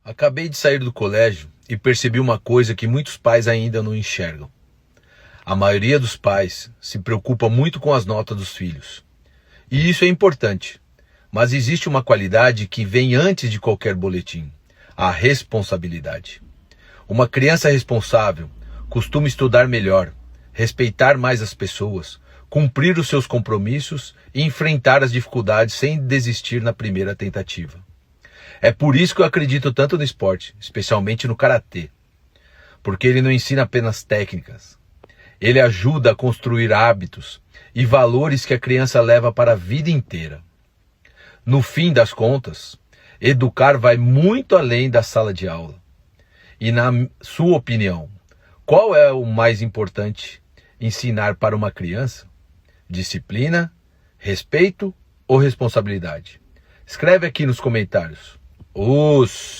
Acabei de sair do colégio e percebi uma coisa que muitos pais ainda não enxergam. A maioria dos pais se preocupa muito com as notas dos filhos. E isso é importante, mas existe uma qualidade que vem antes de qualquer boletim: a responsabilidade. Uma criança responsável costuma estudar melhor, respeitar mais as pessoas, cumprir os seus compromissos e enfrentar as dificuldades sem desistir na primeira tentativa. É por isso que eu acredito tanto no esporte, especialmente no karatê. Porque ele não ensina apenas técnicas. Ele ajuda a construir hábitos e valores que a criança leva para a vida inteira. No fim das contas, educar vai muito além da sala de aula. E na sua opinião, qual é o mais importante ensinar para uma criança? Disciplina, respeito ou responsabilidade? Escreve aqui nos comentários. Os